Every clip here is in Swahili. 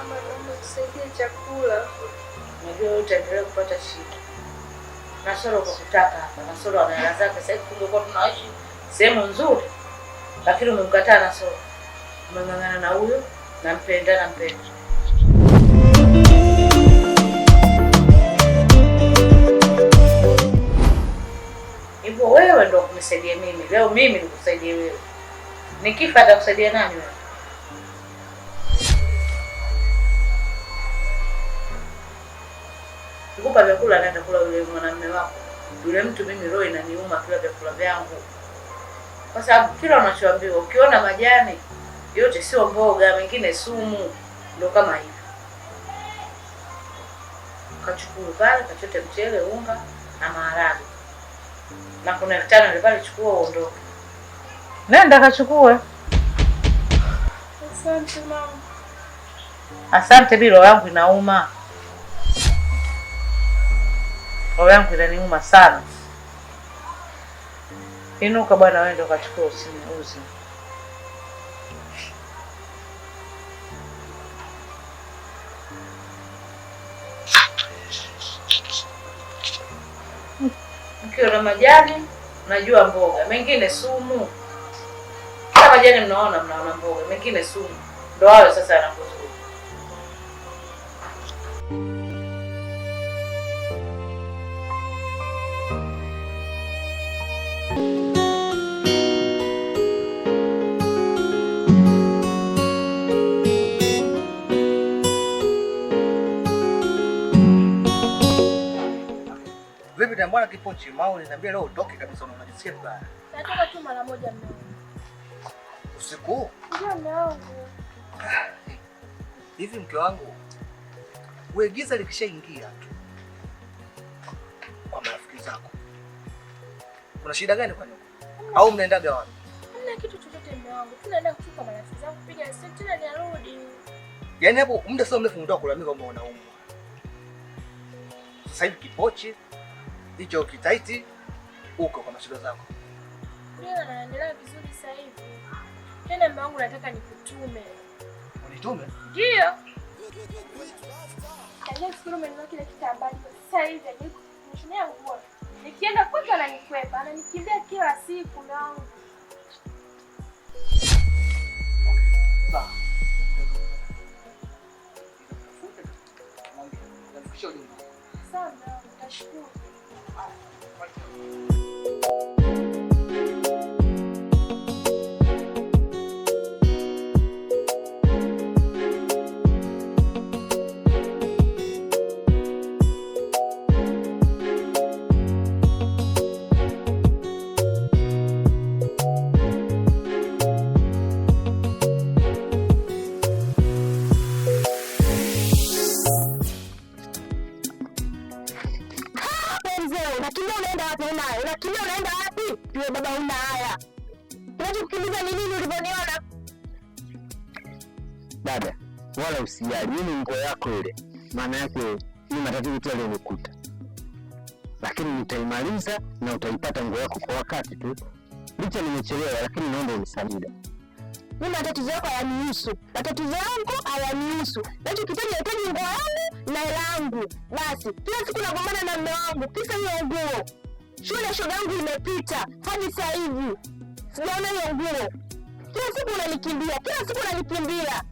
mama, naomba tusaidie chakula. Unajua utaendelea kupata shida. Nasoro kwa kutaka hapa. Nasoro ana hela zake. Sasa tungekuwa tunaishi sehemu nzuri. Lakini umemkataa Nasoro. Umeng'ang'ana na huyo, nampenda. Hivyo wewe ndio kunisaidia mimi. Leo mimi nikusaidie wewe. Nikifa atakusaidia nani wewe? Nikupa vyakula naenda kula yule mwanamume wako. Yule mtu mimi roho inaniuma kila vyakula vyangu. Kwa sababu kila unachoambiwa ukiona majani yote sio mboga, mengine sumu, ndio kama hivi. Kachukua pale, kachote mchele, unga na maharage. Na kuna 5 ile pale, chukua uondoke. Nenda kachukue. Asante mama. Asante, bilo yangu inauma. Roho yangu inaniuma sana. Inuka bwana, wewe ndio kachukua, usiniuzi. Ukiona majani unajua mboga, mengine sumu. Kama majani mnaona mboga, mengine sumu. Ndio hayo sasa yanakuzuru. Vipi na mbona kipochi mao niambia leo utoke kabisa, unajisikia vibaya? Nataka tu mara moja mimi. Usiku? Ndio mume wangu. Hivi mke wangu, wewe giza likishaingia tu kwa marafiki zako, kuna shida gani kwa nyuko? Au mnaendaga wapi? Hamna kitu chochote mume wangu. Tunaenda kuchukua marafiki zangu kupiga simu tena niarudi. Yaani hapo muda sio mrefu mtoka kulalamika kwamba unaumwa. Sasa hivi kipochi hicho kitaiti uko kwa mashida zako. Ndio naendelea vizuri sasa hivi. Tena mume wangu nataka nikutume. Unitume? Ndio. Kaja sikuru mwenye kile kitambaa sasa hivi nikushonea nguo. Nikienda kwake ananikwepa, ananikimbia kila siku mume wangu. Sawa. Sawa, nitashukuru. Unaenda wapi? Yule baba una haya. Unachokimbiza ni nini ulivyoniona? Dada, wala usijali, mimi nguo yako ile. Maana yake ni matatizo tu yaliyonikuta. Lakini nitaimaliza na utaipata nguo yako kwa wakati tu. Licha nimechelewa, lakini naomba unisaidie. Mimi matatizo yako hayanihusu. Matatizo yangu hayanihusu. Ninachokitaji ni nguo yangu na hela yangu. Basi, kila siku nagombana na mume wangu kisa hiyo nguo. Shule shoga yangu imepita hadi sasa hivi. Sijaona hiyo nguo. Kila siku unanikimbia.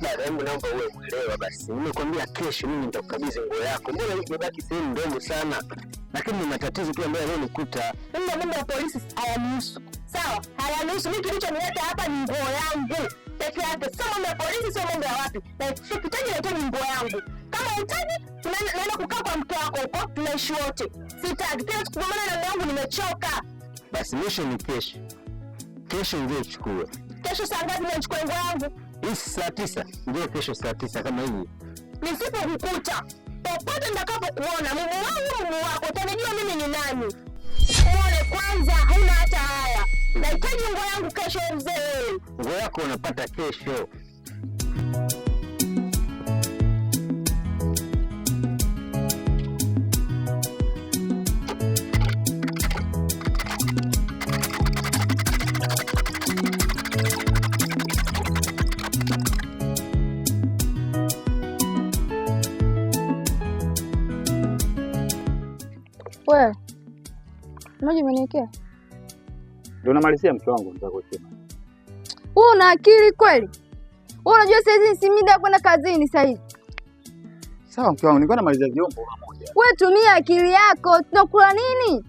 Dada, hebu naomba uwe mwelewa basi. Nimekwambia kesho mimi nitakukabidhi nguo yako. Mbona imebaki sehemu ndogo sana? Lakini ni matatizo tu ambayo yalionikuta. Mimi mambo ya polisi hayanihusu. Sawa? Hayanihusu. Mimi kilichonileta hapa ni nguo yangu. Peke yake. Sio mambo ya polisi, sio mambo ya wapi. Na sikitaji nahitaji nguo yangu. Kama unahitaji tunaenda kukaa kwa mke wako huko, tunaishi wote. Sitaki. Kila siku mama na mume wangu nimechoka. Basi mwisho ni kesho. Kesho ndio uchukue. Kesho saa ngapi nichukue nguo yangu? Hii saa 9. Ndio kesho saa 9 kama hivi. Nisipokukuta popote nitakapokuona mume wako utanijua mimi ni nani. Pole kwanza, hauna hata haya. Nahitaji nguo yangu kesho mzee. Nguo yako unapata kesho. Wewe. Maji umeniwekea? Ndio namalizia mke wangu nitakusema. Wewe una akili kweli? Wewe unajua saizi si muda kwenda kazini saizi. Sawa mke wangu, nilikuwa namalizia vyombo pamoja. Wewe tumia akili yako, tunakula nini?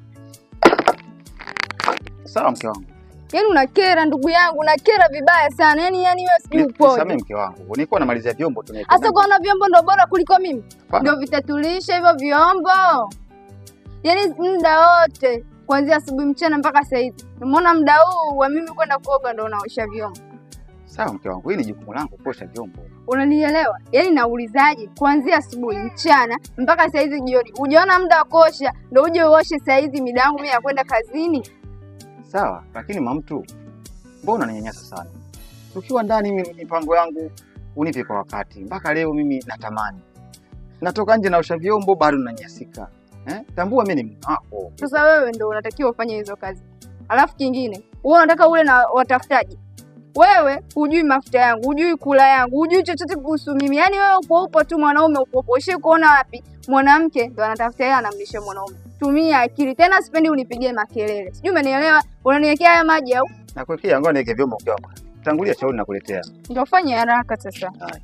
Sawa mke wangu. Yaani unakera ndugu yangu, unakera vibaya sana. Yaani wewe sijui upoje. Nisamee mke wangu. Nilikuwa namalizia vyombo tu. Sasa ukaona vyombo ndio bora kuliko mimi? Ndio vitatulisha hivyo vyombo. Yaani muda wote kuanzia asubuhi mchana mpaka saa hizi. Umeona muda huu wa mimi kwenda kuoga ndio unaosha vyombo. Sawa mke wangu, hii ni jukumu langu kuosha vyombo. Unanielewa? Yaani naulizaje? Kuanzia asubuhi mchana mpaka saa hizi jioni. Ujaona muda wa kuosha ndio uje uoshe saa hizi mida yangu mimi ya kwenda kazini? Sawa, lakini mamtu, mbona unaninyanyasa sana? Ukiwa ndani mimi mipango yangu unipe kwa wakati. Mpaka leo mimi natamani. Natoka nje naosha vyombo bado unanyanyasika. Tambua mimi ni mume wako. Sasa wewe ndio unatakiwa ufanye hizo kazi. Alafu kingine, wewe unataka ule na watafutaji. Wewe hujui mafuta yangu, hujui kula yangu, hujui chochote kuhusu mimi. Yaani wewe upo tu mwanaume upo. Ushi kuona wapi? Mwanamke ndio anatafuta yeye anamlisha mwanaume. Tumia akili. Tena sipendi unipigie makelele. Sijui umenielewa? Unaniwekea haya maji au? Nakuwekea, ngoja niweke vyombo kidogo. Tangulia shauri nakuletea. Ndio fanye haraka sasa. Hai.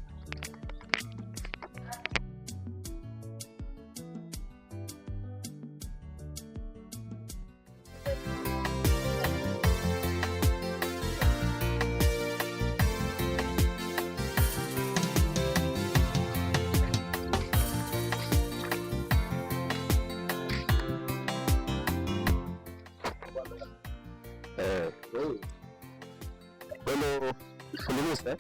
Hello, Fundimista.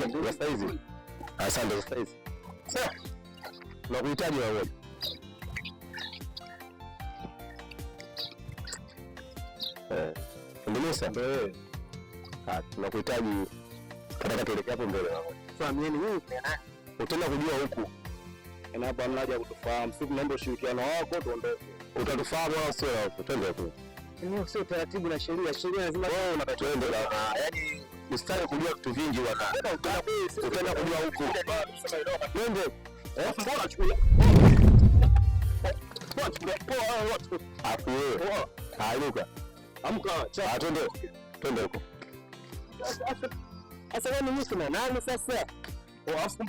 Ndio saizi. Asante saizi. Sawa. Tunakuhitaji wewe. Fundimista ndio wewe. Tunakuhitaji katika tuelekea hapo mbele wao. Fahamieni wewe ni nani? Utaenda kujua huku. Na hapa hamna haja kutufahamu. Sisi tunaomba ushirikiano wako tuondoke. Utatufahamu au sio? Twende huko. Ni sio taratibu na sheria. Sheria lazima wewe unatatuende bwana. Yaani usitaki kujua vitu vingi bwana. Utaenda kujua huko. Twende. Mbona chukua? Afu wewe. Luka. Amka. Twende. Twende huko. Sasa wewe ni mtu na nani sasa? Afu